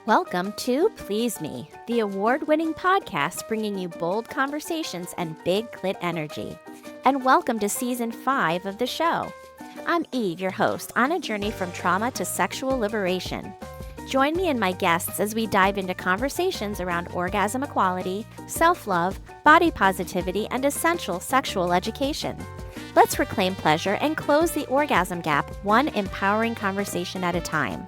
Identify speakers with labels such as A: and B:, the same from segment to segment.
A: Welcome to Please Me, the award-winning podcast bringing you bold conversations and big clit energy. And welcome to Season 5 of the show. I'm Eve, your host, on a journey from trauma to sexual liberation. Join me and my guests as we dive into conversations around orgasm equality, self-love, body positivity, and essential sexual education. Let's reclaim pleasure and close the orgasm gap, one empowering conversation at a time.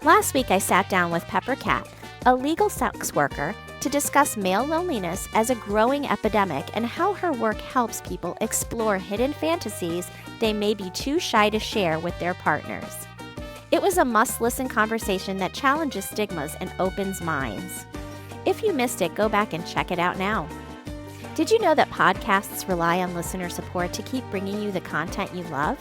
A: Last week, I sat down with Pepper Cat, a legal sex worker, to discuss male loneliness as a growing epidemic and how her work helps people explore hidden fantasies they may be too shy to share with their partners. It was a must-listen conversation that challenges stigmas and opens minds. If you missed it, go back and check it out now. Did you know that podcasts rely on listener support to keep bringing you the content you love?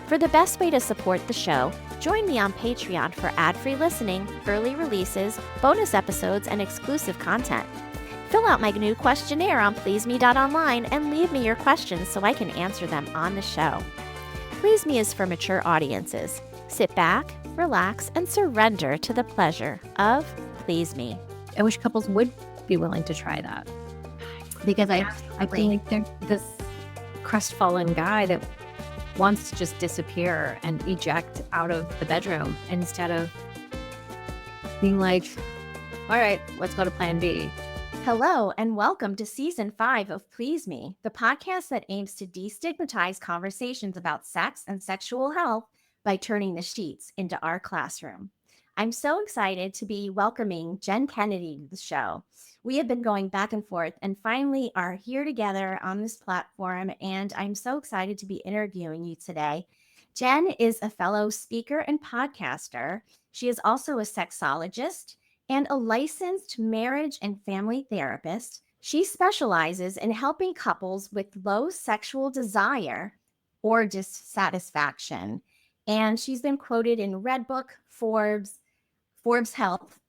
A: For the best way to support the show, join me on Patreon for ad-free listening, early releases, bonus episodes, and exclusive content. Fill out my new questionnaire on pleaseme.online and leave me your questions so I can answer them on the show. Please Me is for mature audiences. Sit back, relax, and surrender to the pleasure of Please Me.
B: I wish couples would be willing to try that, because I feel like they're this crestfallen guy that wants to just disappear and eject out of the bedroom instead of being like, all right, let's go to plan B.
A: Hello, and welcome to Season 5 of Please Me, the podcast that aims to destigmatize conversations about sex and sexual health by turning the sheets into our classroom. I'm so excited to be welcoming Jenn Kennedy to the show. We have been going back and forth and finally are here together on this platform, and I'm so excited to be interviewing you today. Jenn is a fellow speaker and podcaster. She is also a sexologist and a licensed marriage and family therapist. She specializes in helping couples with low sexual desire or dissatisfaction. And she's been quoted in Redbook, Forbes Health,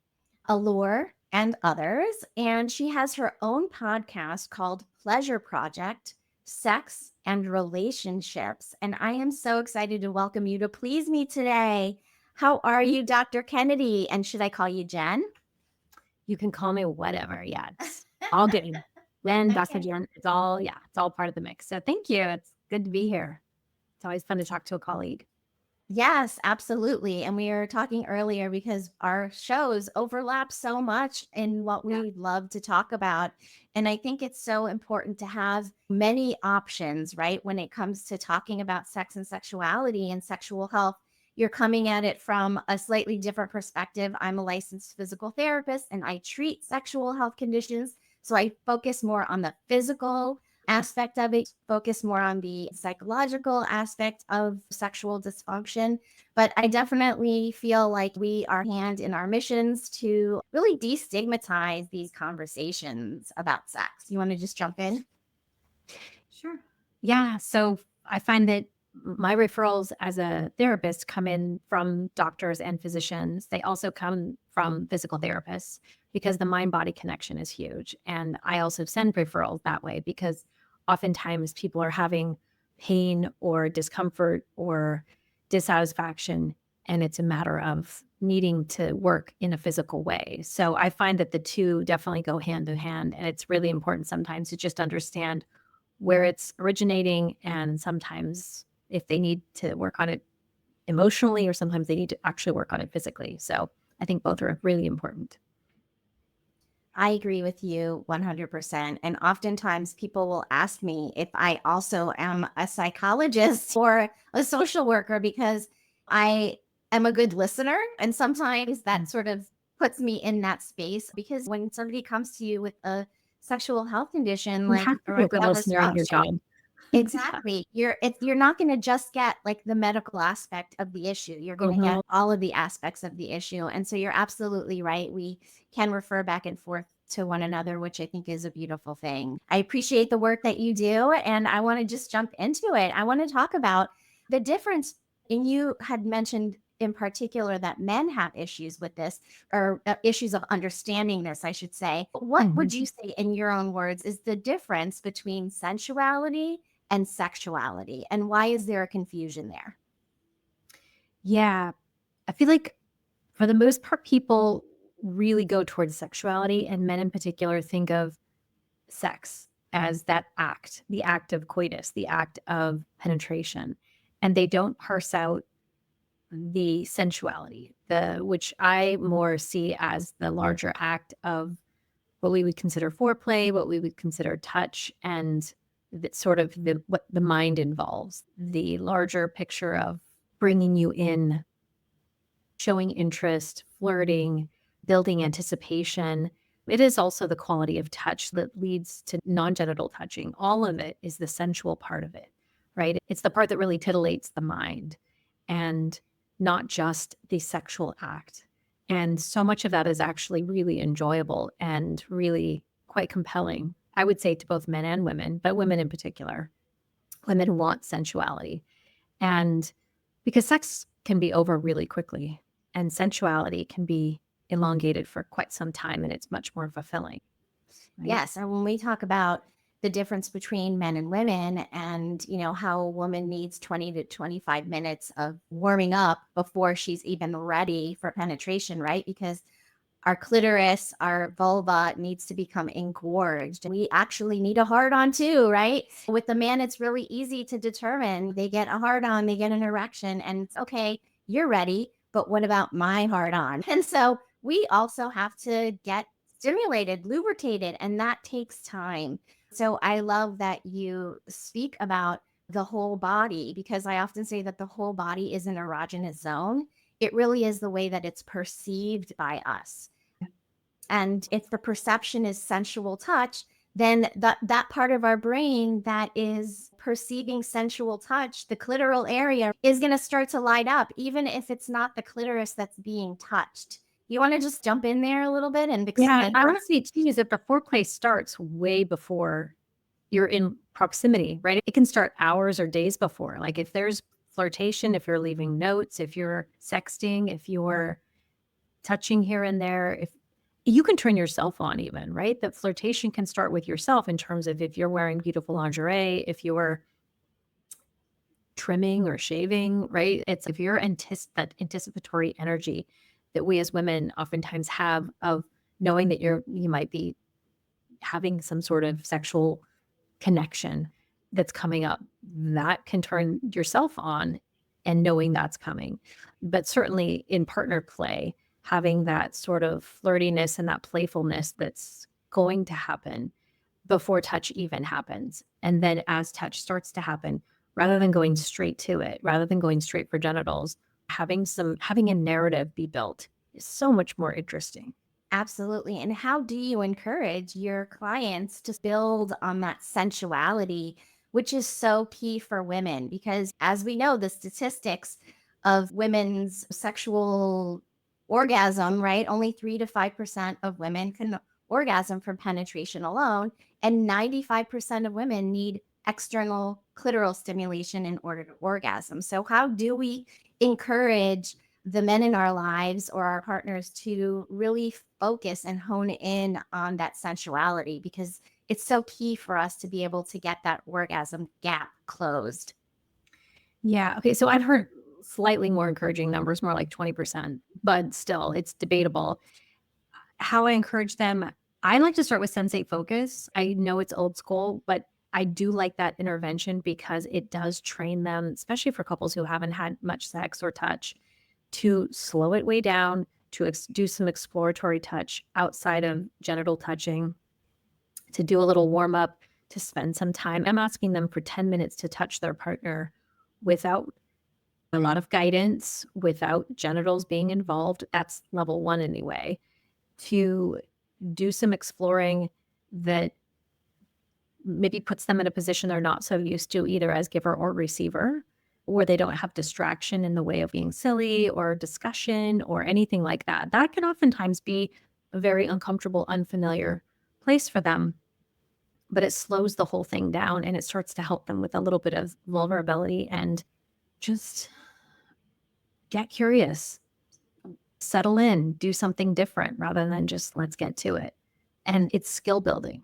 A: Allure, and others. And she has her own podcast called Pleasure Project, Sex and Relationships. And I am so excited to welcome you to Please Me today. How are you, Dr. Kennedy? And should I call you Jenn?
B: You can call me whatever. Yeah, it's all good. Then Dr. Jenn, it's all part of the mix. So thank you. It's good to be here. It's always fun to talk to a colleague.
A: Yes, absolutely. And we were talking earlier because our shows overlap so much in what we love to talk about. And I think it's so important to have many options, right? When it comes to talking about sex and sexuality and sexual health, you're coming at it from a slightly different perspective. I'm a licensed physical therapist and I treat sexual health conditions. So I focus more on the physical aspect of it, focus more on the psychological aspect of sexual dysfunction. But I definitely feel like we are hand in our missions to really destigmatize these conversations about sex. You want to just jump in?
B: Sure. Yeah. So I find that my referrals as a therapist come in from doctors and physicians. They also come from physical therapists because the mind-body connection is huge. And I also send referrals that way because oftentimes people are having pain or discomfort or dissatisfaction, and it's a matter of needing to work in a physical way. So I find that the two definitely go hand in hand, and it's really important sometimes to just understand where it's originating, and sometimes if they need to work on it emotionally, or sometimes they need to actually work on it physically. So I think both are really important.
A: I agree with you 100%. And oftentimes people will ask me if I also am a psychologist or a social worker because I am a good listener. And sometimes that sort of puts me in that space because when somebody comes to you with a sexual health condition,
B: You have to be a good listener in your job.
A: Exactly. You're not going to just get like the medical aspect of the issue. You're going to get all of the aspects of the issue. And so you're absolutely right. We can refer back and forth to one another, which I think is a beautiful thing. I appreciate the work that you do. And I want to just jump into it. I want to talk about the difference. And you had mentioned in particular that men have issues with this, or issues of understanding this, I should say. What would you say in your own words is the difference between sensuality and sexuality, and why is there a confusion there?
B: Yeah, I feel like for the most part, people really go towards sexuality, and men in particular think of sex as that act, the act of coitus, the act of penetration. And they don't parse out the sensuality, which I more see as the larger act of what we would consider foreplay, what we would consider touch, and sort of what the mind involves, the larger picture of bringing you in, showing interest, flirting, building anticipation. It is also the quality of touch that leads to non-genital touching. All of it is the sensual part of it, right? It's the part that really titillates the mind and not just the sexual act. And so much of that is actually really enjoyable and really quite compelling, I would say, to both men and women, but women in particular. Women want sensuality. And because sex can be over really quickly and sensuality can be elongated for quite some time, and it's much more fulfilling. Right?
A: Yes. And when we talk about the difference between men and women and, how a woman needs 20 to 25 minutes of warming up before she's even ready for penetration, right? Because our clitoris, our vulva needs to become engorged. We actually need a hard on too, right? With the man, it's really easy to determine. They get a hard on, they get an erection, and it's okay, you're ready. But what about my hard on? And so we also have to get stimulated, lubricated, and that takes time. So I love that you speak about the whole body, because I often say that the whole body is an erogenous zone. It really is the way that it's perceived by us. And if the perception is sensual touch, then that part of our brain that is perceiving sensual touch, the clitoral area, is going to start to light up, even if it's not the clitoris that's being touched. You want to just jump in there a little bit and explain?
B: Yeah, I want to say too is that the foreplay starts way before you're in proximity, right? It can start hours or days before. Like if there's flirtation, if you're leaving notes, if you're sexting, if you're touching here and there, if you can turn yourself on even, right? That flirtation can start with yourself in terms of if you're wearing beautiful lingerie, if you're trimming or shaving, right? It's if you're that anticipatory energy that we as women oftentimes have of knowing that you might be having some sort of sexual connection that's coming up, that can turn yourself on and knowing that's coming. But certainly in partner play, having that sort of flirtiness and that playfulness that's going to happen before touch even happens. And then as touch starts to happen, rather than going straight to it, rather than going straight for genitals, having a narrative be built is so much more interesting.
A: Absolutely. And how do you encourage your clients to build on that sensuality, which is so key for women? Because as we know, the statistics of women's sexual orgasm, right? Only 3 to 5% of women can orgasm from penetration alone. And 95% of women need external clitoral stimulation in order to orgasm. So how do we encourage the men in our lives or our partners to really focus and hone in on that sensuality, because it's so key for us to be able to get that orgasm gap closed?
B: Yeah. Okay. So I've heard slightly more encouraging numbers, more like 20%, but still it's debatable. How I encourage them, I like to start with Sensate focus. I know it's old school, but I do like that intervention because it does train them, especially for couples who haven't had much sex or touch, to slow it way down, to do some exploratory touch outside of genital touching, to do a little warm up, to spend some time. I'm asking them for 10 minutes to touch their partner without a lot of guidance, without genitals being involved. That's level one anyway. To do some exploring that maybe puts them in a position they're not so used to, either as giver or receiver, where they don't have distraction in the way of being silly or discussion or anything like that. That can oftentimes be a very uncomfortable, unfamiliar place for them, but it slows the whole thing down and it starts to help them with a little bit of vulnerability and just get curious, settle in, do something different rather than just let's get to it. And it's skill building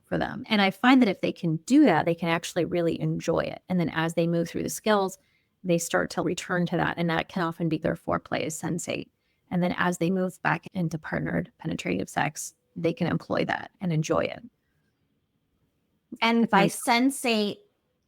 B: for them. And I find that if they can do that, they can actually really enjoy it. And then as they move through the skills, they start to return to that. And that can often be their foreplay is sensate. And then as they move back into partnered penetrative sex, they can employ that and enjoy it.
A: And by sensate,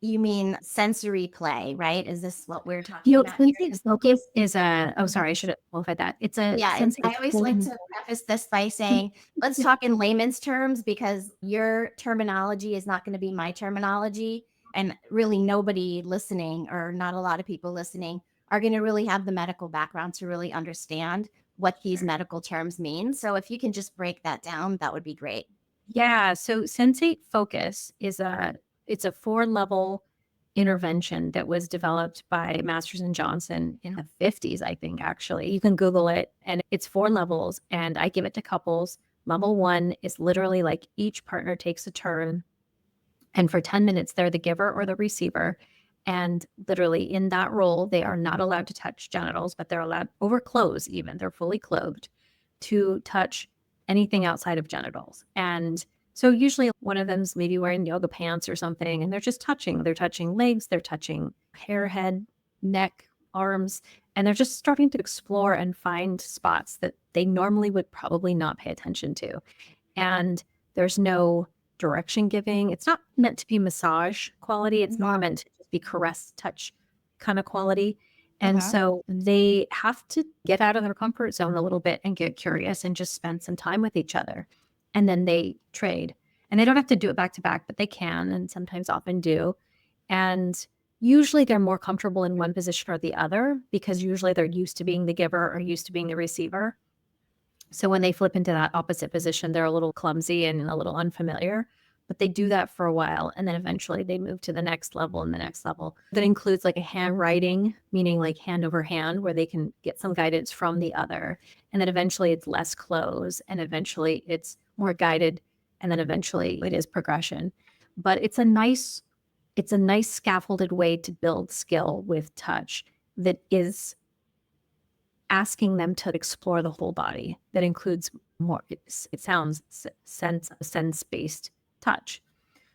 A: you mean sensory play, right? Is this what we're talking about?
B: Sensate focus is sorry, I should have qualified that. It's a
A: I always like to preface this by saying, let's talk in layman's terms, because your terminology is not going to be my terminology. And really nobody listening, or not a lot of people listening, are going to really have the medical background to really understand what these medical terms mean. So if you can just break that down, that would be great.
B: Yeah. So Sensate Focus it's a 4-level intervention that was developed by Masters and Johnson in the 50s, I think, actually. You can Google it, and it's 4 levels, and I give it to couples. Level 1 is literally like each partner takes a turn, and for 10 minutes, they're the giver or the receiver. And literally in that role, they are not allowed to touch genitals, but they're allowed over clothes, even. They're fully clothed to touch anything outside of genitals. And so usually one of them's maybe wearing yoga pants or something, and they're just touching. They're touching legs, they're touching hair, head, neck, arms, and they're just starting to explore and find spots that they normally would probably not pay attention to. And there's no direction giving. It's not meant to be massage quality. It's not meant to just be caress, touch kind of quality. And so they have to get out of their comfort zone a little bit and get curious and just spend some time with each other. And then they trade. And they don't have to do it back to back, but they can, and sometimes often do. And usually they're more comfortable in one position or the other, because usually they're used to being the giver or used to being the receiver. So when they flip into that opposite position, they're a little clumsy and a little unfamiliar, but they do that for a while. And then eventually they move to the next level and the next level. That includes like a handwriting, meaning like hand over hand, where they can get some guidance from the other. And then eventually it's less close, and eventually it's more guided. And then eventually it is progression. But it's a nice scaffolded way to build skill with touch that is asking them to explore the whole body. That includes more, it sounds sense-based touch.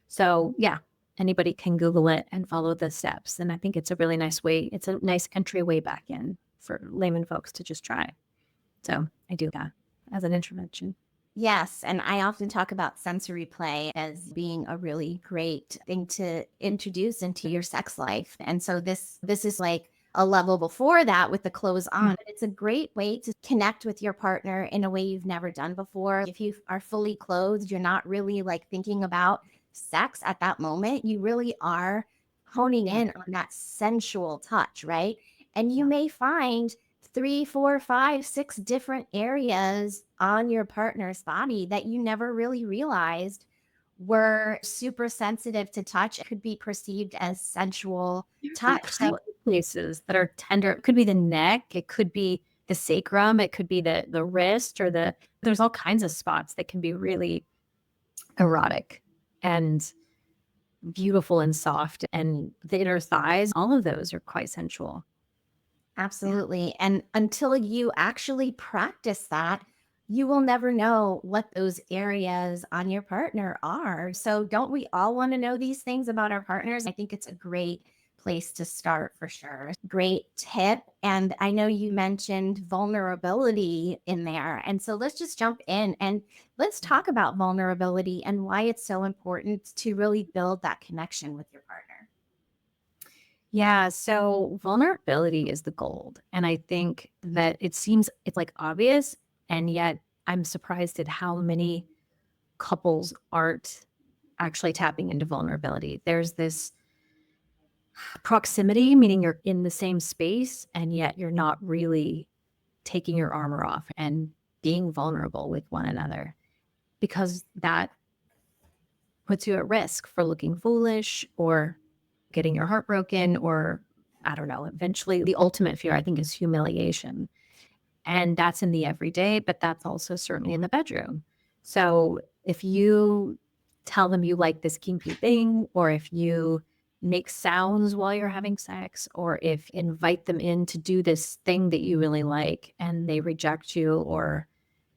B: So yeah, anybody can Google it and follow the steps. And I think it's a really nice way. It's a nice entryway back in for layman folks to just try. So I do that as an intervention.
A: Yes. And I often talk about sensory play as being a really great thing to introduce into your sex life. And so this is like a level before that with the clothes on. It's a great way to connect with your partner in a way you've never done before. If you are fully clothed, you're not really like thinking about sex at that moment. You really are honing in on that sensual touch, right? And you may find 3, 4, 5, 6 different areas on your partner's body that you never really realized were super sensitive to touch. It could be perceived as sensual touch. So
B: places that are tender. It could be the neck, it could be the sacrum, it could be the wrist, or there's all kinds of spots that can be really erotic and beautiful and soft, and the inner thighs, all of those are quite sensual.
A: Absolutely. And until you actually practice that, you will never know what those areas on your partner are. So don't we all want to know these things about our partners? I think it's a great place to start for sure. Great tip. And I know you mentioned vulnerability in there. And so let's just jump in and let's talk about vulnerability and why it's so important to really build that connection with your partner.
B: Yeah, so vulnerability is the gold. And I think that it's like obvious, and yet I'm surprised at how many couples aren't actually tapping into vulnerability. There's this proximity, meaning you're in the same space, and yet you're not really taking your armor off and being vulnerable with one another, because that puts you at risk for looking foolish or getting your heart broken, or I don't know, eventually the ultimate fear, I think, is humiliation. And that's in the everyday, but that's also certainly in the bedroom. So if you tell them you like this kinky thing, or if you make sounds while you're having sex, or if you invite them in to do this thing that you really like and they reject you, or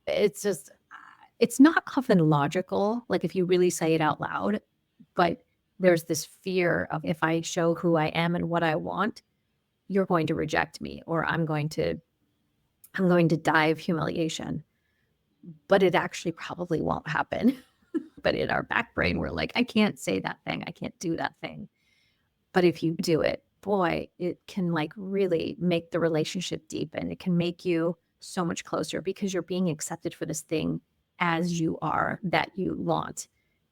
B: it's not often logical, like if you really say it out loud, but there's this fear of, if I show who I am and what I want, you're going to reject me, or I'm going to I'm going to die of humiliation. But it actually probably won't happen. But in our back brain, we're like, I can't say that thing. I can't do that thing. But if you do it, boy, it can like really make the relationship deepen. It can make you so much closer because you're being accepted for this thing as you are that you want.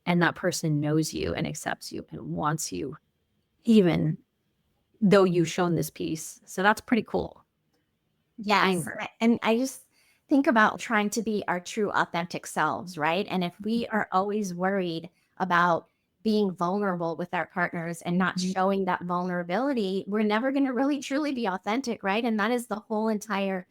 B: And that person knows you and accepts you and wants you, even though you've shown this piece. So that's pretty cool.
A: Yes. And I just think about trying to be our true authentic selves, right? And if we are always worried about being vulnerable with our partners and not showing that vulnerability, we're never going to really truly be authentic, right? And that is the whole entire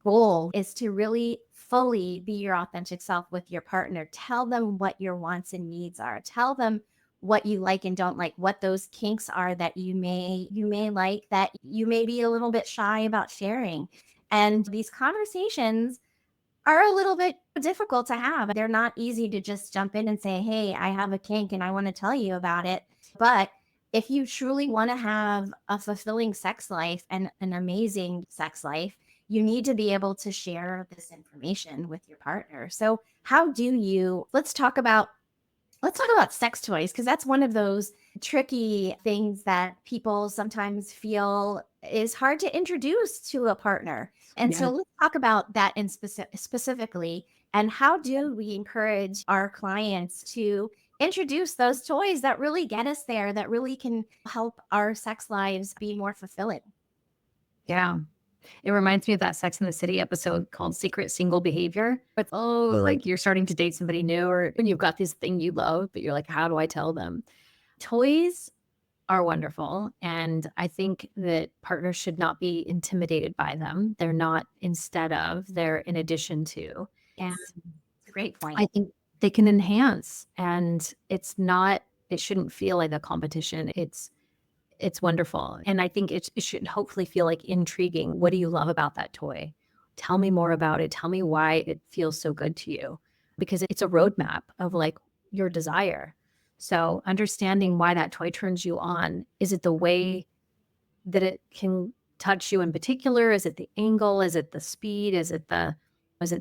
A: goal, is to really fully be your authentic self with your partner. Tell them what your wants and needs are. Tell them what you like and don't like, what those kinks are that you may like, that you may be a little bit shy about sharing. And these conversations are a little bit difficult to have. They're not easy to just jump in and say, hey, I have a kink and I want to tell you about it. But if you truly want to have a fulfilling sex life and an amazing sex life, you need to be able to share this information with your partner. So how do you, let's talk about sex toys, because that's one of those tricky things that people sometimes feel is hard to introduce to a partner. And so let's talk about that in specifically. And how do we encourage our clients to introduce those toys that really get us there, that really can help our sex lives be more fulfilling?
B: Yeah. It reminds me of that Sex and the City episode called Secret Single Behavior. It's, like you're starting to date somebody new, or when you've got this thing you love, but you're like, how do I tell them? Toys are wonderful. And I think that partners should not be intimidated by them. They're not instead of, they're in addition to. And
A: It's a great point.
B: I think they can enhance. And it shouldn't feel like a competition. It's wonderful. And I think it should hopefully feel like intriguing. What do you love about that toy? Tell me more about it. Tell me why it feels so good to you. Because it's a roadmap of like your desire. So understanding why that toy turns you on. Is it the way that it can touch you in particular? Is it the angle? Is it the speed? Is it the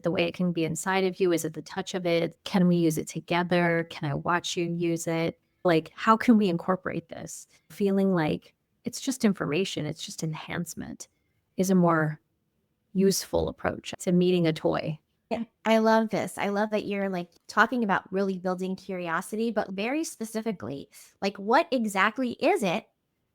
B: way it can be inside of you? Is it the touch of it? Can we use it together? Can I watch you use it? Like, how can we incorporate this? Feeling like it's just information, it's just enhancement is a more useful approach to meeting a toy.
A: Yeah, I love this. I love that you're like talking about really building curiosity, but very specifically, like what exactly is it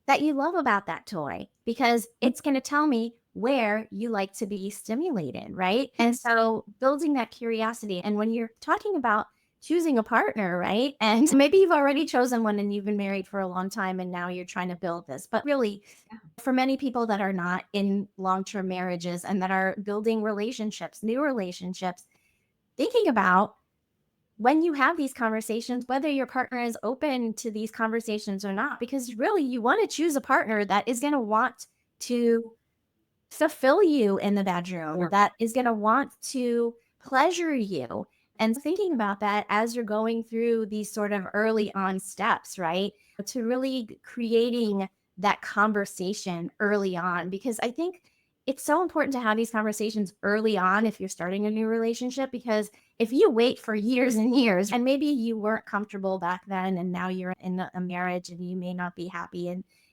A: that you love about that toy? Because it's going to tell me where you like to be stimulated, right? And so building that curiosity. And when you're talking about choosing a partner, right? And maybe you've already chosen one and you've been married for a long time and now you're trying to build this. But really, for many people that are not in long-term marriages and that are building relationships, new relationships, thinking about when you have these conversations, whether your partner is open to these conversations or not, because really you want to choose a partner that is going to want to fulfill you in the bedroom, that is going to want to pleasure you. And thinking about that as you're going through these sort of early on steps, right? To really creating that conversation early on, because I think it's so important to have these conversations early on if you're starting a new relationship, because if you wait for years and years and maybe you weren't comfortable back then and now you're in a marriage and you may not be happy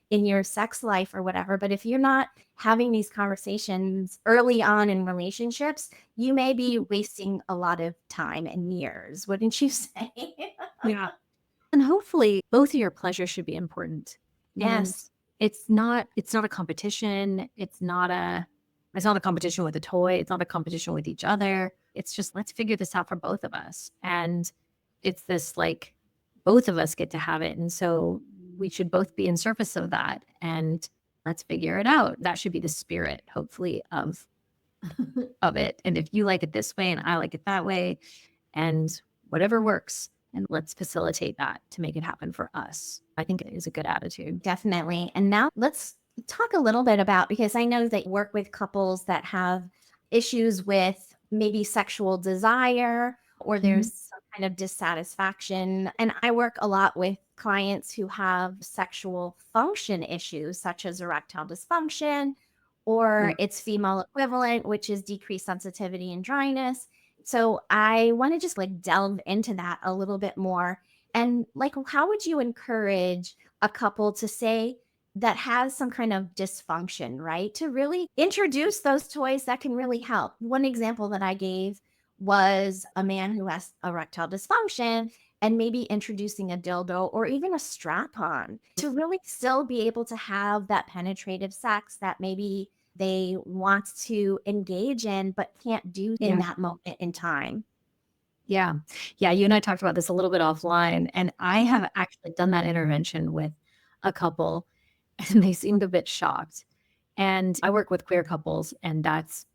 A: in your sex life or whatever, but if you're not having these conversations early on in relationships, you may be wasting a lot of time and years, wouldn't you say?
B: Yeah. And hopefully both of your pleasures should be important.
A: Yes.
B: And it's not a competition. It's not a competition with a toy. It's not a competition with each other. It's just, let's figure this out for both of us. And it's this like, both of us get to have it. And so we should both be in service of that. And let's figure it out. That should be the spirit, hopefully, of it. And if you like it this way and I like it that way, and whatever works, and let's facilitate that to make it happen for us. I think it is a good attitude.
A: Definitely. And now let's talk a little bit about, because I know that you work with couples that have issues with maybe sexual desire or there's some kind of dissatisfaction. And I work a lot with clients who have sexual function issues, such as erectile dysfunction or
B: Yeah.
A: its female equivalent, which is decreased sensitivity and dryness. So I want to just like delve into that a little bit more. And like, how would you encourage a couple to say that has some kind of dysfunction, right? To really introduce those toys that can really help. One example that I gave was a man who has erectile dysfunction and maybe introducing a dildo or even a strap on to really still be able to have that penetrative sex that maybe they want to engage in but can't do in that moment in time.
B: Yeah. Yeah. You and I talked about this a little bit offline, and I have actually done that intervention with a couple, and they seemed a bit shocked. And I work with queer couples, and that's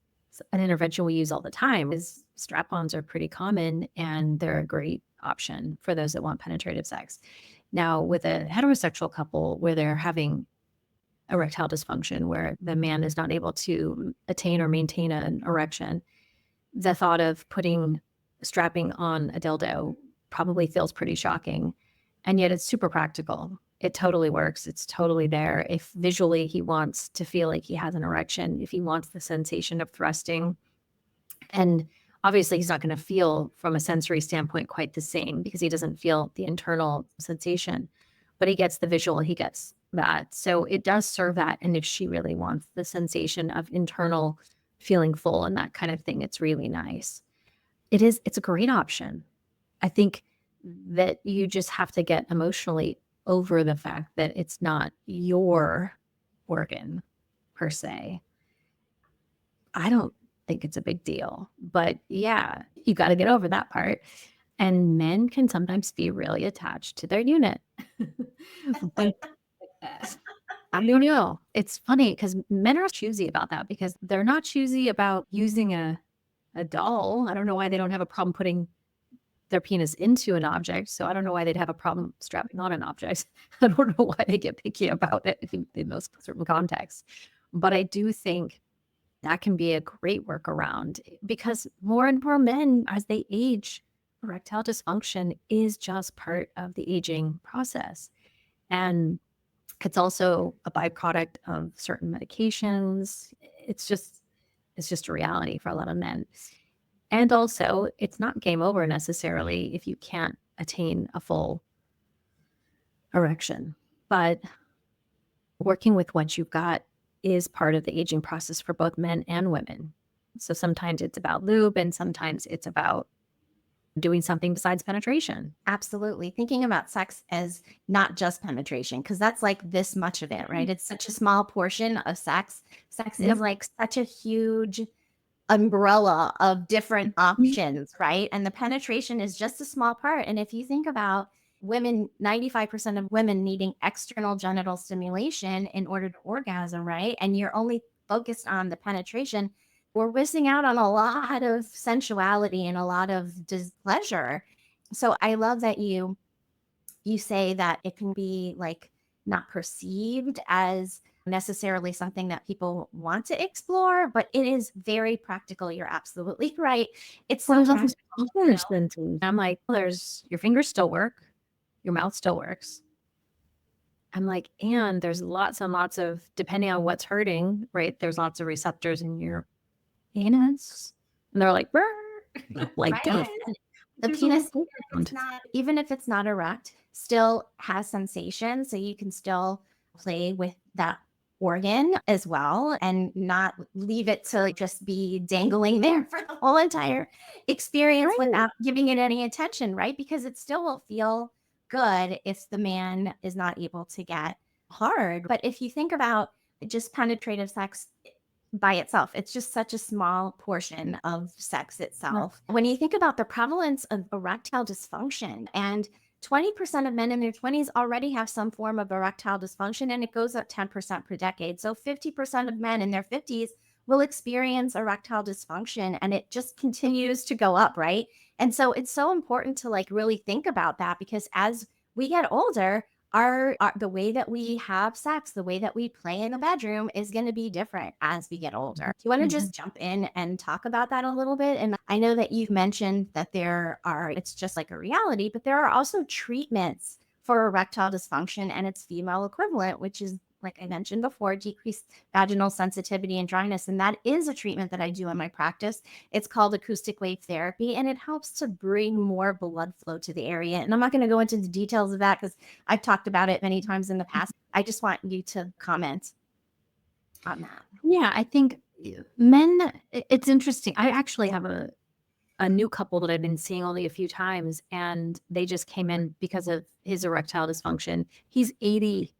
B: an intervention we use all the time. Is strap-ons are pretty common, and they're a great option for those that want penetrative sex. Now, with a heterosexual couple where they're having erectile dysfunction, where the man is not able to attain or maintain an erection, the thought of strapping on a dildo probably feels pretty shocking. And yet it's super practical. It totally works. It's totally there. If visually he wants to feel like he has an erection, if he wants the sensation of thrusting, and obviously he's not going to feel from a sensory standpoint quite the same because he doesn't feel the internal sensation, but he gets the visual, he gets that. So it does serve that. And if she really wants the sensation of internal feeling full and that kind of thing, it's really nice. It's a great option. I think that you just have to get emotionally over the fact that it's not your organ per se. I don't think it's a big deal, but yeah, you got to get over that part. And men can sometimes be really attached to their unit. But I don't know. It's funny because men are choosy about that because they're not choosy about using a doll. I don't know why they don't have a problem putting their penis into an object. So I don't know why they'd have a problem strapping on an object. I don't know why they get picky about it in those certain contexts. But I do think that can be a great workaround because more and more men, as they age, erectile dysfunction is just part of the aging process. And it's also a byproduct of certain medications. It's just a reality for a lot of men. And also, it's not game over necessarily if you can't attain a full erection. But working with what you've got is part of the aging process for both men and women. So sometimes it's about lube and sometimes it's about doing something besides penetration.
A: Absolutely. Thinking about sex as not just penetration, because that's like this much of it, right? It's such a small portion of sex. Sex
B: Yep.
A: is like such a huge umbrella of different options, right? And the penetration is just a small part. And if you think about women, 95% of women needing external genital stimulation in order to orgasm, right? And you're only focused on the penetration, we're missing out on a lot of sensuality and a lot of displeasure. So I love that you say that it can be like not perceived as necessarily something that people want to explore, but it is very practical. You're absolutely right. It's so practical.
B: I'm like, there's your fingers still work, your mouth still works. I'm like, and there's lots and lots of, depending on what's hurting, right? There's lots of receptors in your penis. And they're like, "Brr," like
A: Right. The penis, even if it's not erect, still has sensation. So you can still play with that organ as well and not leave it to just be dangling there for the whole entire experience without giving it any attention, right? Because it still will feel good if the man is not able to get hard. But if you think about just penetrative sex by itself, it's just such a small portion of sex itself. When you think about the prevalence of erectile dysfunction, and 20% of men in their 20s already have some form of erectile dysfunction, and it goes up 10% per decade. So 50% of men in their 50s will experience erectile dysfunction, and it just continues to go up, right? And so it's so important to like really think about that, because as we get older, our the way that we have sex, the way that we play in the bedroom is going to be different as we get older. Do you want to just jump in and talk about that a little bit? And I know that you've mentioned that it's just like a reality, but there are also treatments for erectile dysfunction and its female equivalent, which is like I mentioned before, decrease vaginal sensitivity and dryness. And that is a treatment that I do in my practice. It's called acoustic wave therapy, and it helps to bring more blood flow to the area. And I'm not going to go into the details of that because I've talked about it many times in the past. I just want you to comment on that.
B: Yeah, I think men, it's interesting. I actually have a new couple that I've been seeing only a few times, and they just came in because of his erectile dysfunction. He's 80,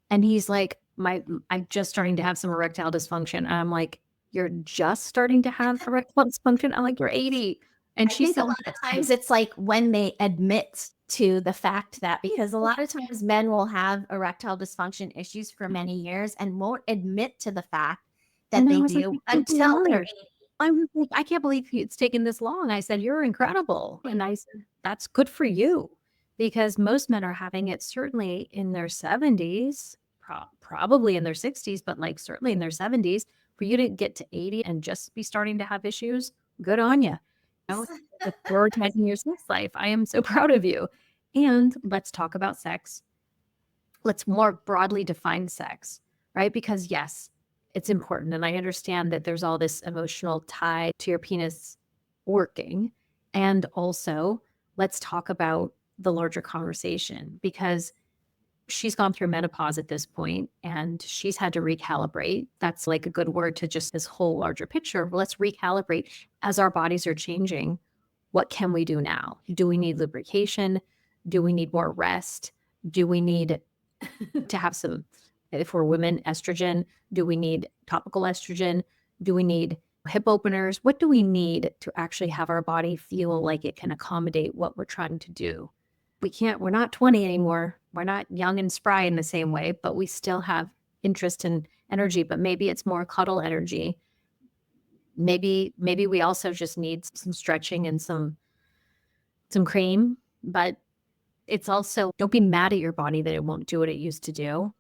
B: and he's like, I'm just starting to have some erectile dysfunction. And I'm like, you're just starting to have erectile dysfunction? I'm like, you're 80. And
A: I
B: she
A: think a
B: said,
A: lot of times it's like when they admit to the fact that, because a lot of times men will have erectile dysfunction issues for many years and won't admit to the fact that
B: and I
A: they
B: was like,
A: do
B: "You did
A: until they're
B: not." I was like, I can't believe it's taken this long. I said, you're incredible. And I said, that's good for you, because most men are having it certainly in their 70s, probably in their 60s, but like certainly in their 70s. For you to get to 80 and just be starting to have issues, good on you. The prioritizing your sex life. I am so proud of you. And let's talk about sex. Let's more broadly define sex, right? Because yes, it's important. And I understand that there's all this emotional tie to your penis working. And also, let's talk about the larger conversation, because she's gone through menopause at this point and she's had to recalibrate. That's like a good word to just this whole larger picture. Let's recalibrate as our bodies are changing. What can we do now? Do we need lubrication? Do we need more rest? Do we need to have some, if we're women, estrogen? Do we need topical estrogen? Do we need hip openers? What do we need to actually have our body feel like it can accommodate what we're trying to do? We're not 20 anymore. We're not young and spry in the same way, but we still have interest and energy, but maybe it's more cuddle energy. Maybe we also just need some stretching and some cream, but it's also, don't be mad at your body that it won't do what it used to do.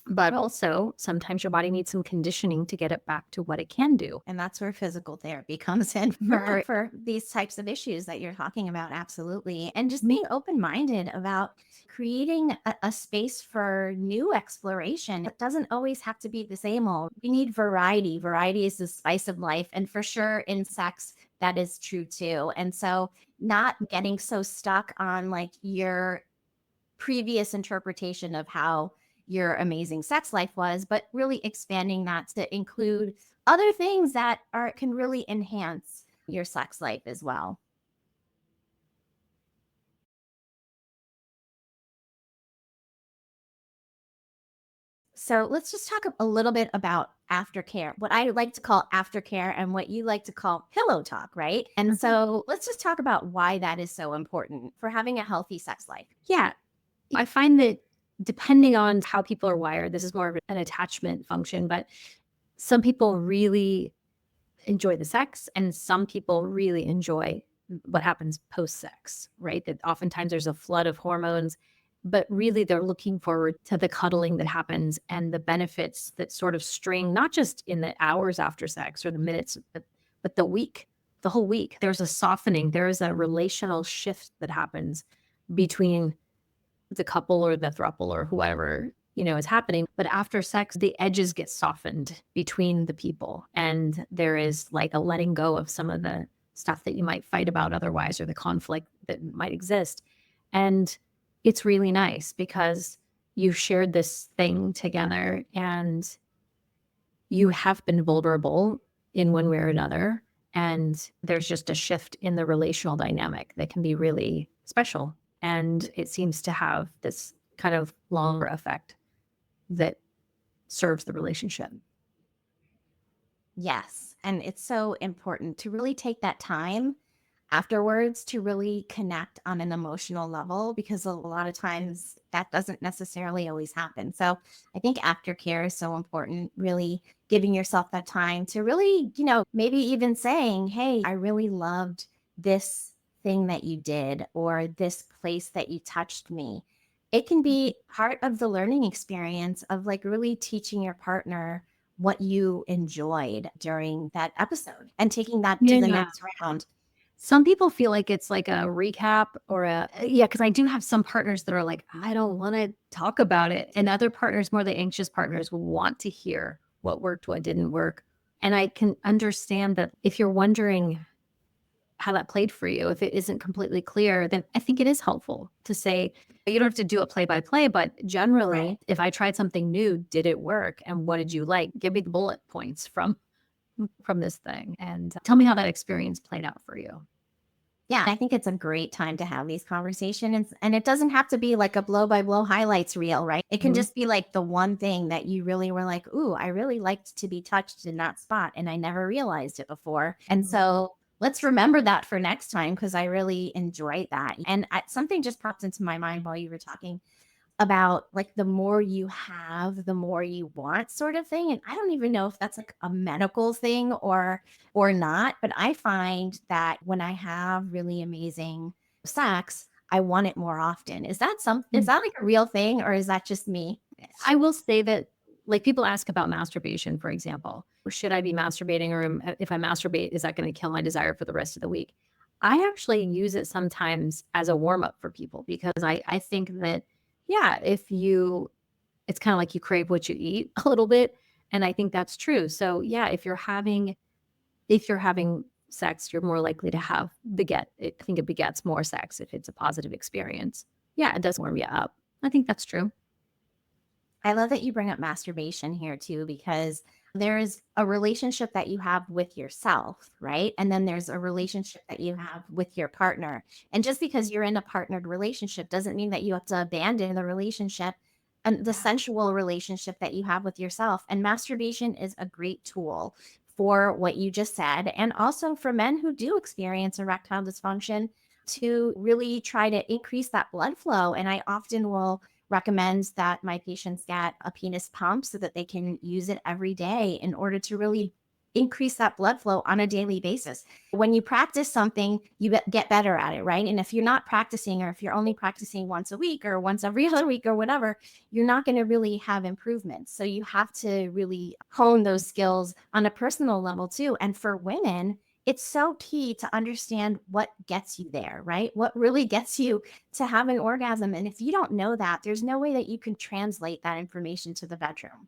B: But also, sometimes your body needs some conditioning to get it back to what it can do.
A: And that's where physical therapy comes in for these types of issues that you're talking about. Absolutely. And just being open-minded about creating a space for new exploration. It doesn't always have to be the same old. We need variety. Variety is the spice of life. And for sure in sex, that is true too. And so not getting so stuck on like your previous interpretation of how your amazing sex life was, but really expanding that to include other things that can really enhance your sex life as well. So let's just talk a little bit about aftercare, what I like to call aftercare and what you like to call pillow talk, right? And so let's just talk about why that is so important for having a healthy sex life.
B: Yeah. I find that depending on how people are wired, this is more of an attachment function, but some people really enjoy the sex and some people really enjoy what happens post sex, right? That oftentimes there's a flood of hormones, but really they're looking forward to the cuddling that happens and the benefits that sort of string, not just in the hours after sex or the minutes, but the week, the whole week. There's a softening, there is a relational shift that happens between the couple or the throuple or whoever, is happening. But after sex, the edges get softened between the people. And there is like a letting go of some of the stuff that you might fight about otherwise, or the conflict that might exist. And it's really nice because you've shared this thing together and you have been vulnerable in one way or another. And there's just a shift in the relational dynamic that can be really special. And it seems to have this kind of longer effect that serves the relationship.
A: Yes. And it's so important to really take that time afterwards to really connect on an emotional level, because a lot of times that doesn't necessarily always happen. So I think aftercare is so important, really giving yourself that time to really, maybe even saying, hey, I really loved this thing that you did, or this place that you touched me. It can be part of the learning experience of like really teaching your partner what you enjoyed during that episode and taking that to the next round.
B: Some people feel like it's like a recap or because I do have some partners that are like, I don't want to talk about it. And other partners, more the anxious partners, want to hear what worked, what didn't work. And I can understand that if you're wondering how that played for you, if it isn't completely clear, then I think it is helpful to say, you don't have to do it play by play, but generally,
A: Right.
B: if I tried something new, did it work? And what did you like? Give me the bullet points from this thing and tell me how that experience played out for you.
A: Yeah, I think it's a great time to have these conversations. And it doesn't have to be like a blow by blow highlights reel, right? It can
B: Mhm.
A: just be like the one thing that you really were like, ooh, I really liked to be touched in that spot. And I never realized it before. And so let's remember that for next time because I really enjoyed that. And something just popped into my mind while you were talking about like the more you have, the more you want sort of thing. And I don't even know if that's like a medical thing or not, but I find that when I have really amazing sex, I want it more often. Is that like a real thing or is that just me?
B: I will say that, like, people ask about masturbation, for example. Should I be masturbating, or if I masturbate, is that going to kill my desire for the rest of the week? I actually use it sometimes as a warm up for people because I think that, yeah, it's kind of like you crave what you eat a little bit. And I think that's true. So, yeah, if you're having sex, you're more likely to have I think it begets more sex if it's a positive experience. Yeah, it does warm you up. I think that's true.
A: I love that you bring up masturbation here too, because there's a relationship that you have with yourself, right? And then there's a relationship that you have with your partner. And just because you're in a partnered relationship doesn't mean that you have to abandon the relationship and the sensual relationship that you have with yourself. And masturbation is a great tool for what you just said. And also for men who do experience erectile dysfunction to really try to increase that blood flow. And I often will recommends that my patients get a penis pump so that they can use it every day in order to really increase that blood flow on a daily basis. When you practice something, you get better at it, right? And if you're not practicing, or if you're only practicing once a week or once every other week or whatever, you're not going to really have improvements. So you have to really hone those skills on a personal level too. And for women, it's so key to understand what gets you there, right? What really gets you to have an orgasm. And if you don't know that, there's no way that you can translate that information to the bedroom.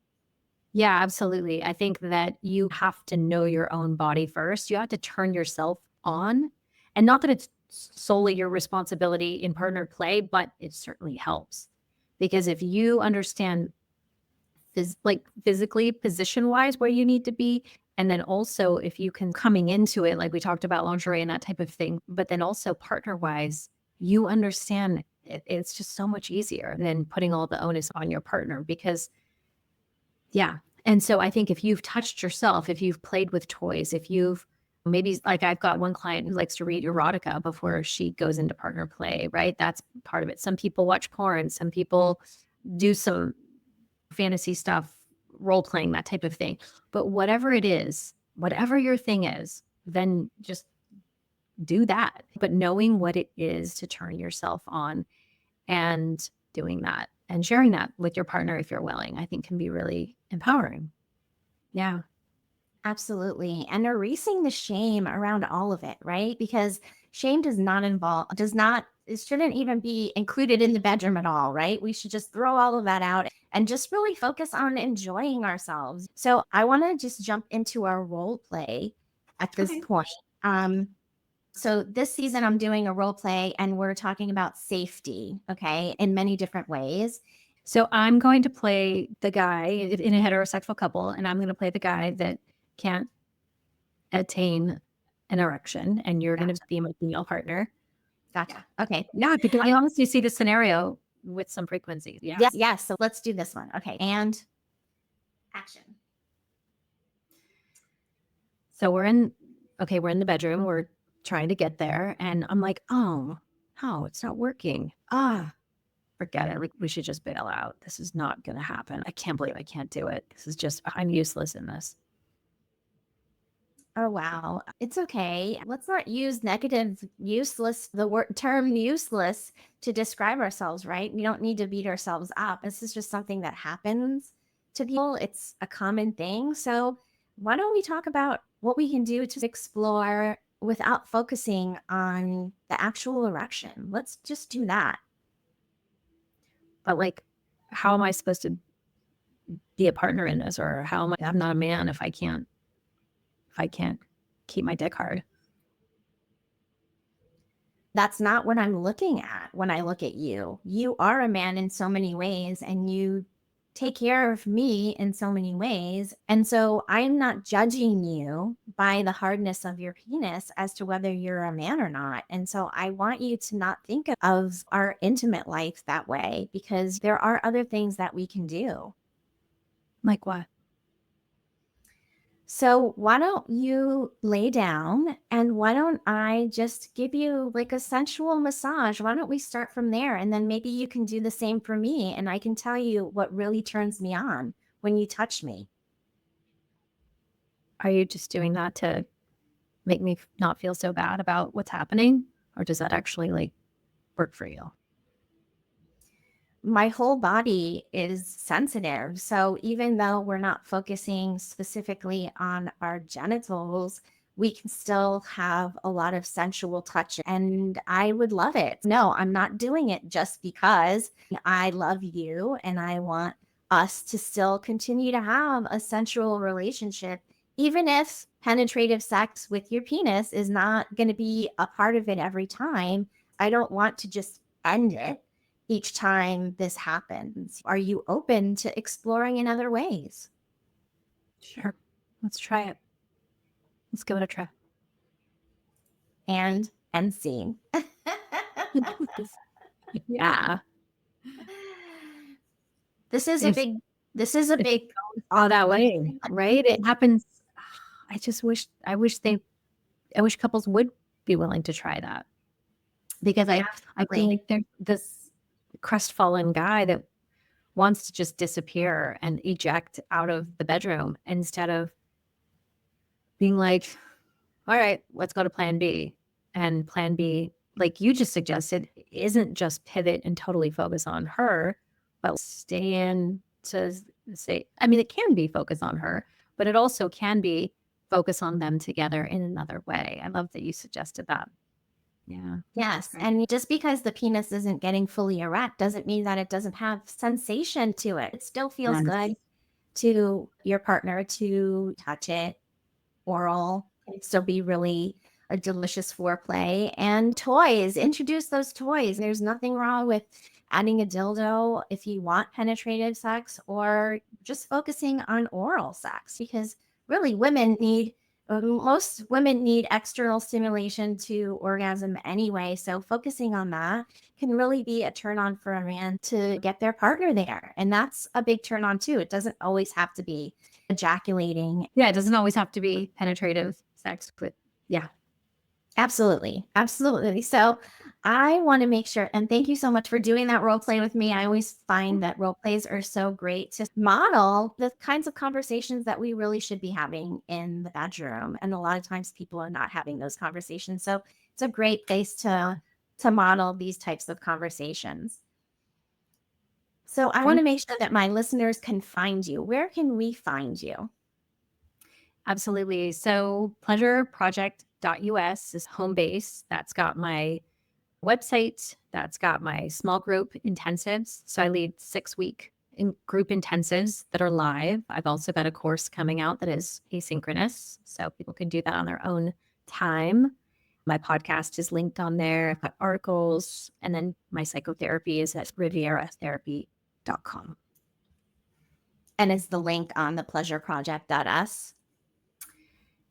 B: Yeah, absolutely. I think that you have to know your own body first. You have to turn yourself on. And not that it's solely your responsibility in partner play, but it certainly helps. Because if you understand physically, position wise, where you need to be, and then also if you can coming into it, like we talked about lingerie and that type of thing, but then also partner wise, you understand it's just so much easier than putting all the onus on your partner because yeah. And so I think if you've touched yourself, if you've played with toys, if you've maybe like I've got one client who likes to read erotica before she goes into partner play, right? That's part of it. Some people watch porn, some people do some fantasy stuff, role playing, that type of thing. But whatever it is, whatever your thing is, then just do that. But knowing what it is to turn yourself on and doing that and sharing that with your partner if you're willing, I think can be really empowering. Yeah.
A: Absolutely. And erasing the shame around all of it, right? Because shame it shouldn't even be included in the bedroom at all, right? We should just throw all of that out and just really focus on enjoying ourselves. So I want to just jump into our role play at this point. So this season I'm doing a role play and we're talking about safety, okay, in many different ways.
B: So I'm going to play the guy in a heterosexual couple, and I'm going to play the guy that can't attain an erection, and you're going to be my female partner.
A: Gotcha. Okay.
B: Yeah, because I honestly see this scenario with some frequency. Yeah.
A: Yes. So let's do this one. Okay. And action.
B: So we're in the bedroom. We're trying to get there. And I'm like, oh, it's not working. Forget it. We should just bail out. This is not going to happen. I can't believe I can't do it. I'm useless in this.
A: Oh, wow. It's okay. Let's not use term useless to describe ourselves, right? We don't need to beat ourselves up. This is just something that happens to people. It's a common thing. So why don't we talk about what we can do to explore without focusing on the actual erection. Let's just do that.
B: But like, how am I supposed to be a partner in this? Or how am I'm not a man if I can't keep my dick hard.
A: That's not what I'm looking at when I look at you. You are a man in so many ways, and you take care of me in so many ways. And so I'm not judging you by the hardness of your penis as to whether you're a man or not. And so I want you to not think of our intimate life that way, because there are other things that we can do.
B: Like what?
A: So why don't you lay down, and why don't I just give you like a sensual massage? Why don't we start from there? And then maybe you can do the same for me, and I can tell you what really turns me on when you touch me.
B: Are you just doing that to make me not feel so bad about what's happening? Or does that actually like work for you?
A: My whole body is sensitive. So even though we're not focusing specifically on our genitals, we can still have a lot of sensual touch, and I would love it. No, I'm not doing it just because I love you and I want us to still continue to have a sensual relationship, even if penetrative sex with your penis is not going to be a part of it every time. I don't want to just end it each time this happens. Are you open to exploring in other ways?
B: Sure. Let's try it. Let's give it a try.
A: And scene.
B: Yeah.
A: This is
B: If
A: a big
B: all that way, right? It happens. I wish couples would be willing to try that, because I feel like there's this crestfallen guy that wants to just disappear and eject out of the bedroom instead of being like, all right, let's go to plan B. And plan B, like you just suggested, isn't just pivot and totally focus on her, but stay in to say, I mean, it can be focus on her, but it also can be focus on them together in another way. I love that you suggested that. Yeah.
A: Yes. And just because the penis isn't getting fully erect doesn't mean that it doesn't have sensation to it. It still feels good to your partner to touch it. Oral can still be really a delicious foreplay. And toys, introduce those toys. There's nothing wrong with adding a dildo if you want penetrative sex, or just focusing on oral sex, because really most women need external stimulation to orgasm anyway. So focusing on that can really be a turn on for a man to get their partner there. And that's a big turn on too. It doesn't always have to be ejaculating.
B: Yeah, it doesn't always have to be penetrative sex, but yeah.
A: Absolutely. Absolutely. So I want to make sure, and thank you so much for doing that role play with me. I always find that role plays are so great to model the kinds of conversations that we really should be having in the bedroom. And a lot of times people are not having those conversations. So it's a great place to model these types of conversations. So I want to make sure that my listeners can find you. Where can we find you?
B: Absolutely. So pleasureproject.us is home base. That's got my website. That's got my small group intensives. So I lead 6-week group intensives that are live. I've also got a course coming out that is asynchronous, so people can do that on their own time. My podcast is linked on there. I've got articles, and then my psychotherapy is at rivieratherapy.com.
A: And is the link on the pleasureproject.us?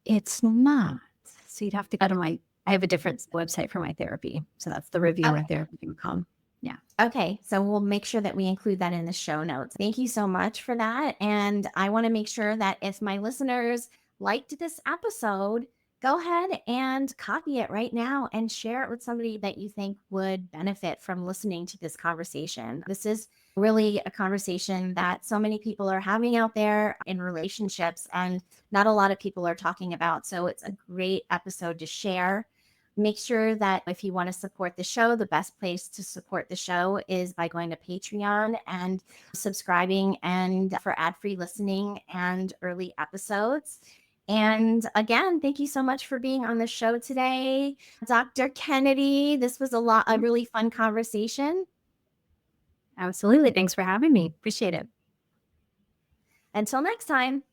B: It's not. So you'd have to go to I have a different website for my therapy. So that's the revieweratherapy.com. Yeah.
A: Okay. So we'll make sure that we include that in the show notes. Thank you so much for that. And I want to make sure that if my listeners liked this episode, go ahead and copy it right now and share it with somebody that you think would benefit from listening to this conversation. This is really a conversation that so many people are having out there in relationships, and not a lot of people are talking about. So it's a great episode to share. Make sure that if you want to support the show, the best place to support the show is by going to Patreon and subscribing, and for ad-free listening and early episodes. And again, thank you so much for being on the show today, Dr. Kennedy. This was a really fun conversation.
B: Absolutely. Thanks for having me. Appreciate it.
A: Until next time.